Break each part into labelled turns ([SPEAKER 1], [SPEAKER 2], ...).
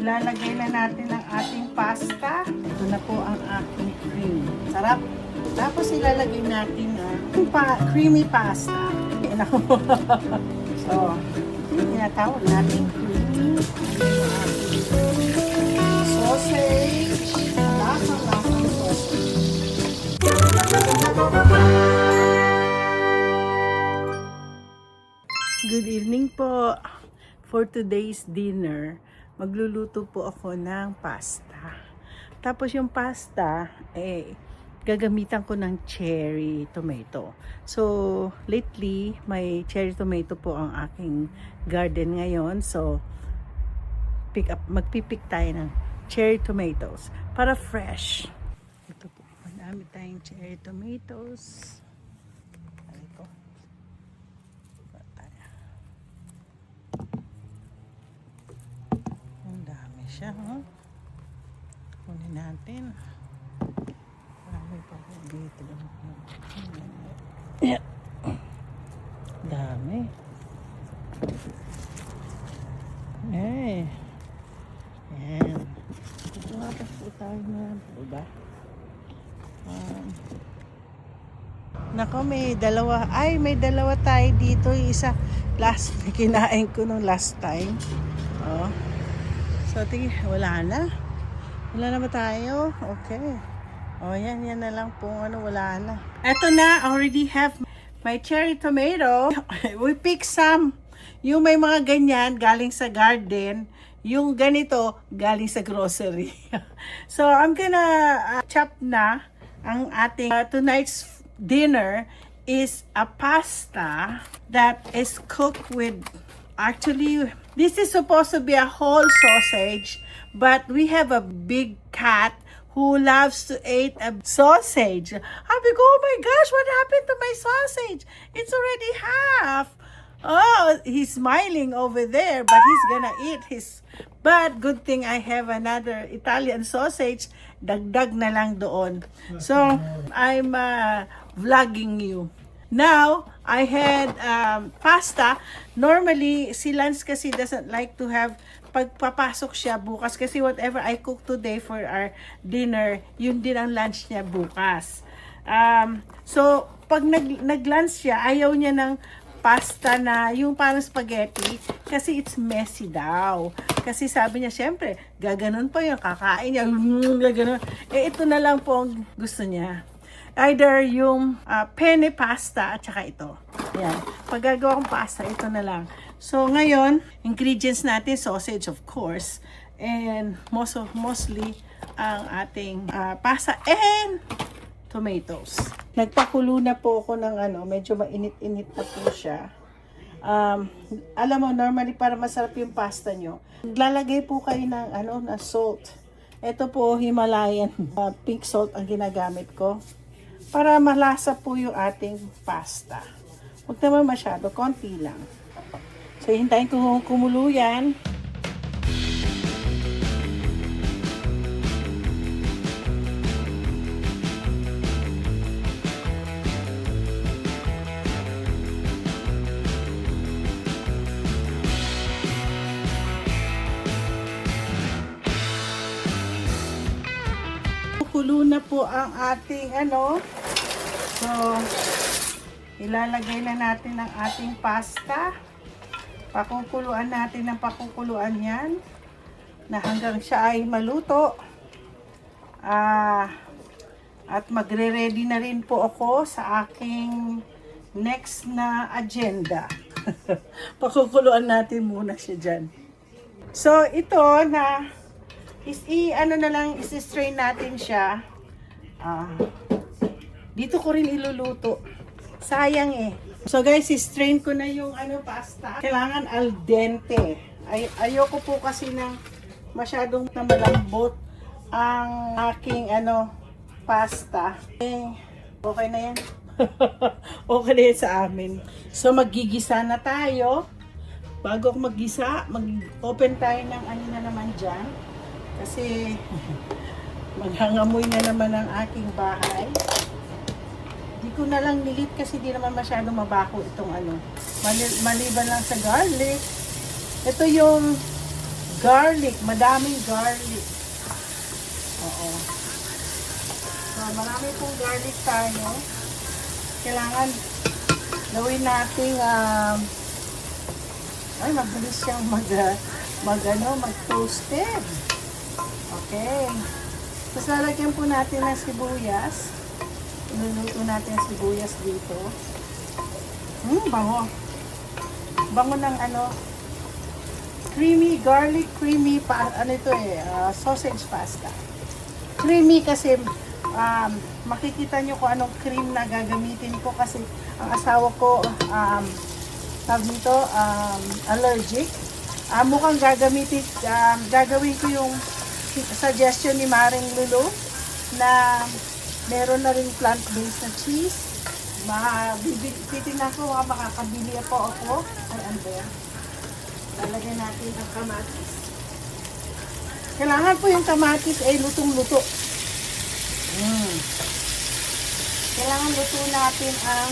[SPEAKER 1] Ilalagay na natin ang ating pasta. Ito na po ang ating cream. Sarap. Tapos ilalagay natin creamy pasta. Ayan ako. So, tinatawag natin creamy. Sausage. Lasang-lasang sausage. Good evening po. For today's dinner, magluluto po ako ng pasta. Tapos yung pasta, gagamitan ko ng cherry tomato. So, lately, may cherry tomato po ang aking garden ngayon. So, magpipick tayo ng cherry tomatoes para fresh. Ito po, madami tayong cherry tomatoes. Siya, kunin natin. Marami pa po dito. Dami. Yan. Tumatas po tayo na. Diba? Nako, may dalawa tayo dito. Yung isa, kinain ko nung last time. Oh. So, wala na. Wala na ba tayo? Okay. O, yan na lang po. Wala na. Eto na, I already have my cherry tomato. We pick some. Yung may mga ganyan, galing sa garden. Yung ganito, galing sa grocery. So, I'm gonna chop na ang ating tonight's dinner is a pasta that is cooked with, actually, this is supposed to be a whole sausage, but we have a big cat who loves to eat a sausage. Sabi ko, oh my gosh, what happened to my sausage? It's already half. Oh, he's smiling over there, but he's gonna eat his. But good thing I have another Italian sausage. Dagdag na lang doon. So, I'm vlogging you. Now, I had pasta. Normally, si Lance kasi doesn't like to have, pagpapasok siya bukas kasi whatever I cook today for our dinner, yun din ang lunch niya bukas. So, pag nag-lunch siya, ayaw niya ng pasta na yung parang spaghetti kasi it's messy daw. Kasi sabi niya, syempre, gaganon pa yung kakain niya. Gaganon. Ito na lang po ang gusto niya. Either yung penne pasta at saka ito. Ayan. Pag gagawa kong pasta, ito na lang. So, ngayon, ingredients natin, sausage of course. And mostly, ang ating pasta and tomatoes. Nagpakulo na po ako ng medyo mainit-init na po siya. Alam mo, normally para masarap yung pasta nyo, lalagay po kayo ng na salt. Ito po, Himalayan pink salt ang ginagamit ko. Para malasa po yung ating pasta. Huwag naman masyado, konti lang. So, hintayin ko kumulo yan. Kulo na po ang ating So, ilalagay na natin ang ating pasta. Pakukuluan natin ng pakukuluan yan na hanggang siya ay maluto. At magre-ready na rin po ako sa aking next na agenda. Pakukuluan natin muna siya dyan. So, ito na isi-strain natin siya. Dito ko rin iluluto. Sayang eh. So guys, i-strain ko na yung pasta. Kailangan al dente. Ayoko po kasi ng masyadong malambot ang aking pasta. Okay na yan. Okay na yan sa amin. So maggigisa na tayo. Bago ako maggisa, mag-open tayo ng na naman dyan. Kasi maghangamoy na naman ang aking bahay. Di ko na lang nilit kasi di naman masyadong mabaho itong maliban lang sa garlic. Ito yung garlic, madaming garlic. Oo. So, marami pong garlic tayo. Kailangan gawin natin ay, mabilis siyang mag-toasted. Okay. Tapos lalagyan po natin ng sibuyas. Iluluto natin ang sibuyas dito. Bango. Bango ng creamy, garlic creamy sausage pasta. Creamy kasi makikita nyo kung anong cream na gagamitin ko kasi ang asawa ko allergic. Mukhang gagawin ko yung suggestion ni Maring Lulu na meron na rin plant-based na cheese. Titignan ko makakabili po ako. Ay, ano yan? Lalagyan natin ang kamatis. Kailangan po yung kamatis ay lutong-luto. Kailangan luto natin ang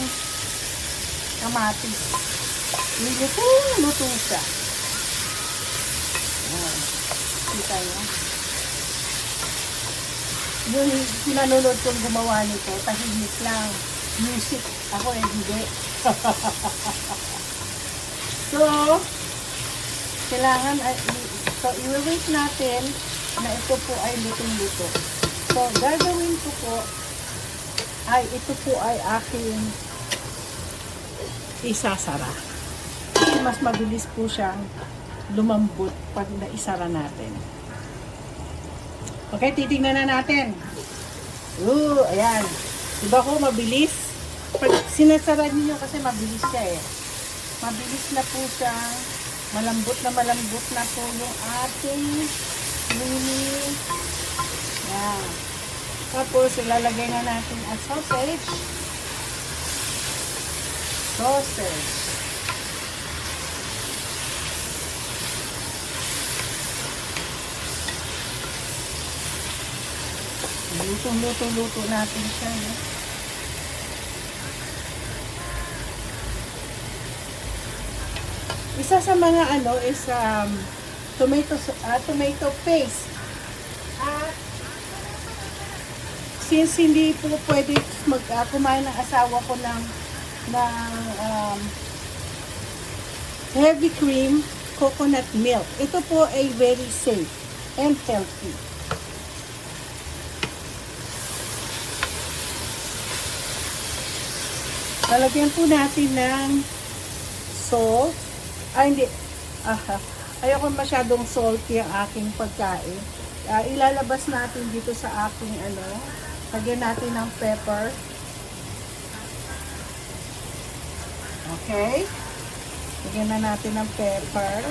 [SPEAKER 1] kamatis. Luto siya. Kita nyo? Yung nanonood kong gumawa nito, tahimik lang. Music. Ako hindi. So, kailangan, i-wait natin na ito po ay lutong-luto. So, gagawin ko po, ito po ay aking isasara. Kasi mas mabilis po siyang lumambot pag naisara natin. Okay, titignan na natin. Ayan. Diba ko mabilis? Pag sinasara niyo kasi mabilis siya eh. Mabilis na po siya. Malambot na po yung ating creamy. Yan. Tapos, ilalagay na natin ang sausage. Luto natin siya. No? Isa sa mga is tomato paste. At since hindi po pwede kumain ng asawa ko ng heavy cream, coconut milk. Ito po ay very safe and healthy. Lalagyan po natin ng salt. Hindi. Ayoko masyadong salty ang aking pagkain. Ilalabas natin dito sa aking lagyan natin ng pepper. Okay. Lagyan na natin ng pepper.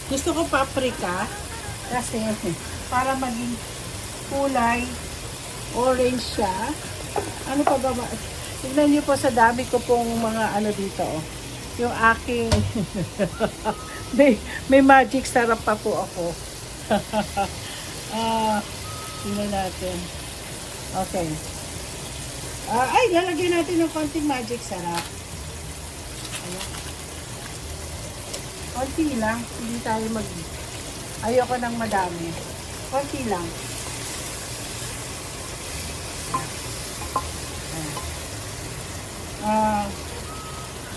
[SPEAKER 1] Gusto ko paprika kasi para maging kulay orange siya. Ano pa ba? Tignan niyo po sa dami ko pong mga dito. Yung aking may magic sarap pa po ako. Tingnan natin. Okay. Lalagyan natin ng konting magic sarap. Ayan. Konti lang. Hindi tayo ayoko ng madami. Konti lang.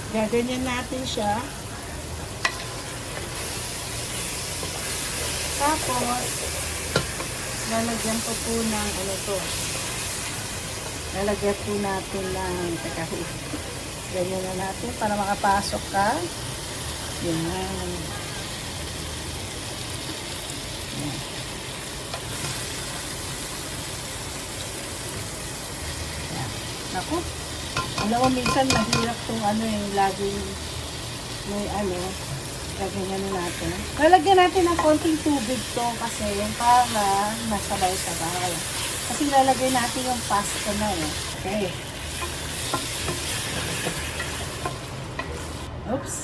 [SPEAKER 1] Gaganyan natin siya. Tapos, lalagyan ko po ng lalagyan po natin ng ganyan na natin para makapasok ka. Yan. Naku. Alam mo, minsan mahirap itong laging may lagyan natin. Lalagyan natin ng konting tubig to kasi para masabay-sabay. Kasi lalagay natin yung pasta na Okay. Oops.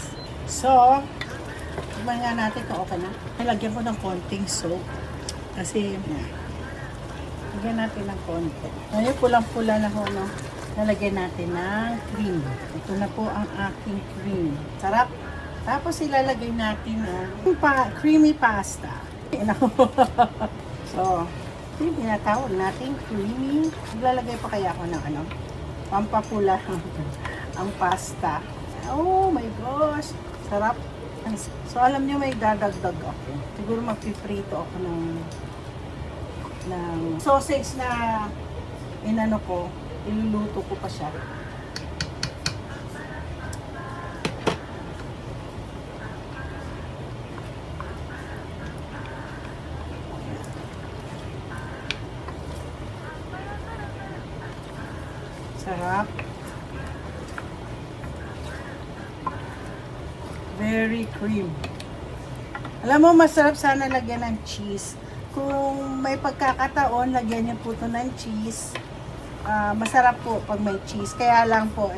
[SPEAKER 1] So, tignan nga natin kung okay na. Lalagyan ko ng konting soap. Kasi, lagyan natin ng konti. Ngayon, pulang-pula na ho, no? Lalagyan natin ng cream. Ito na po ang aking cream. Sarap. Tapos ilalagay natin ang creamy pasta. Ako. So, yung tinatawag natin creamy. Maglalagay pa kaya ako ng ano, pampapula ang pasta. Oh my gosh, sarap. So alam niyo may dadagdag ako. Siguro magpiprito ako ng sausage na inano ko, iluluto ko pa siya. Sarap. Very cream. Alam mo, masarap sana lagyan ng cheese. Kung may pagkakataon, lagyan niyo po ito ng cheese. Masarap po pag may cheese. Kaya lang po,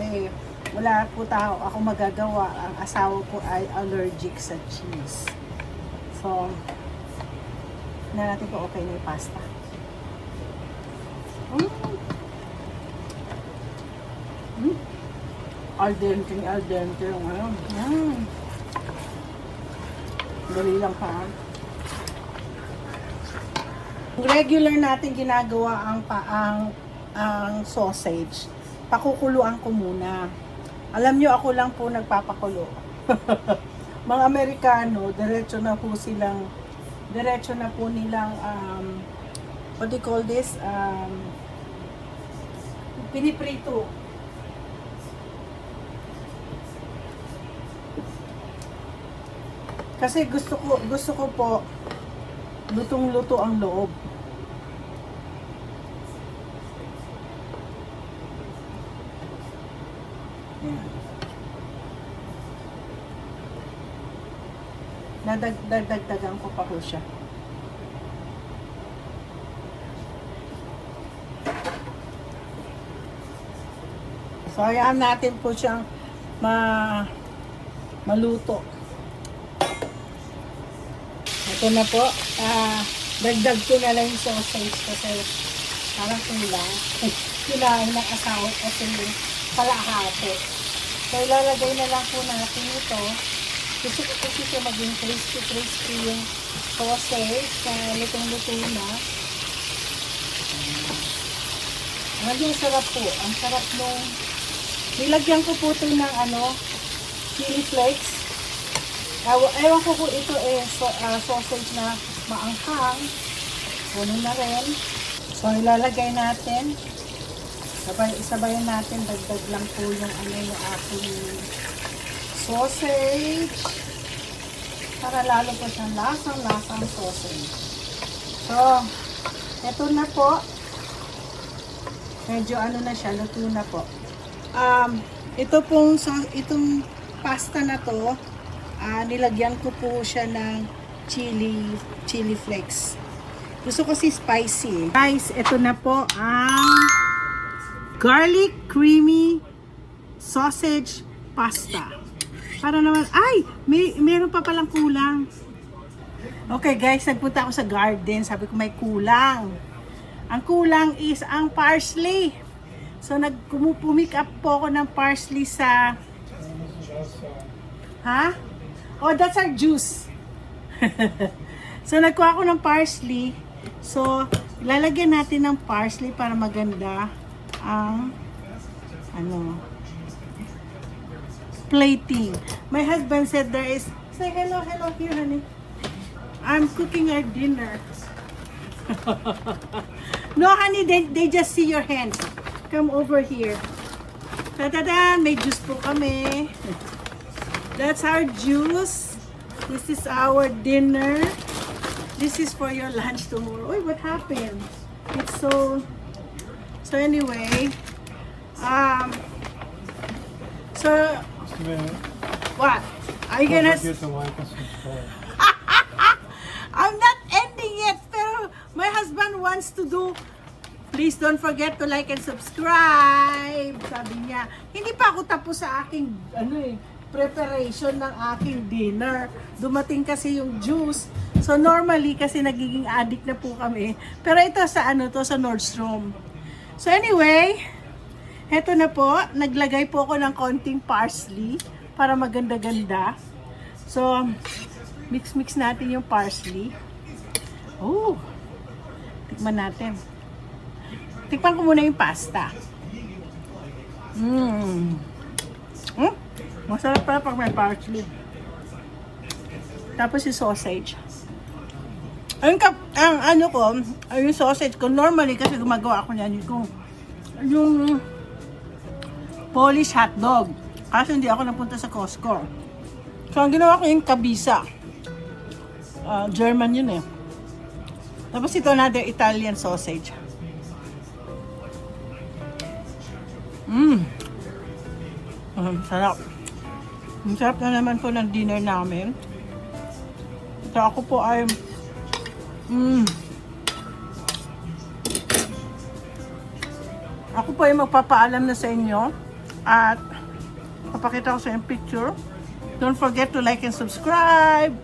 [SPEAKER 1] wala po ako magagawa. Ang asawa ko ay allergic sa cheese. So, na natin po okay na yung pasta. Al dente. Dali lang pa. Regular natin ginagawa ang sausage. Pakukuluan ko muna. Alam nyo, ako lang po nagpapakulo. Mga Amerikano, diretso na po nilang what do you call this? Piniprito. Kasi gusto ko po lutong-luto ang loob. Ayan. Nadagdagan ko pa po siya. So, ayan natin po siyang maluto. Ito na po. Dagdag ko na lang yung sausage kasi parang kulang. Kailangan ng asawa kasi yung kalahati. So, ilalagay na lang po natin ito. Gusto ko kasi siya maging crispy yung sausage na lutong-luto na. Ang sarap po. Ang sarap nung nilagyan ko po ito ng chili flakes. Ewan ko kung ito sausage na maanghang. Kunin na rin. So, ilalagay natin. Isabayan natin. Dagdag lang po yung yung aking sausage. Para lalo po siyang lasang sausage. So, ito na po. Medyo na siya. Luto na po. Itong pasta na to, nilagyan ko po siya ng chili flakes. Gusto ko si spicy. Guys, ito na po ang garlic creamy sausage pasta. Para naman, meron pa palang kulang. Okay guys, nagpunta ako sa garden. Sabi ko may kulang. Ang kulang is ang parsley. So, pumick up po ako ng parsley sa... Oh, that's our juice. So, nagkuha ako ng parsley. So, lalagyan natin ng parsley para maganda ang plating. My husband said say hello here, honey. I'm cooking our dinner. No, honey, they just see your hands. Come over here. Ta-da-da! May juice po kami. That's our juice. This is our dinner. This is for your lunch tomorrow. Oy, what happened? It's so anyway. So what? Are you gonna? I'm not ending it. Pero my husband wants to do. Please don't forget to like and subscribe. Sabi niya. Hindi pa ako tapos sa aking preparation ng aking dinner. Dumating kasi yung juice. So normally kasi nagiging addict na po kami. Pero ito sa sa Nordstrom. So anyway, eto na po, naglagay po ako ng konting parsley para maganda-ganda. So mix natin yung parsley. Oh, tikman natin. Tikman ko muna yung pasta. Masarap pala pag may parsley. Tapos yung sausage. Ang ano ko, yung sausage ko, normally kasi gumagawa ako niyan, yung Polish hotdog. Kasi hindi ako napunta sa Costco. So, ang ginawa ko yung kabisa. German yun eh. Tapos ito another Italian sausage. Sarap. Ang sarap na naman po ng dinner namin. So, ako po ay ako po ay magpapaalam na sa inyo at papakita ko sa inyo picture. Don't forget to like and subscribe.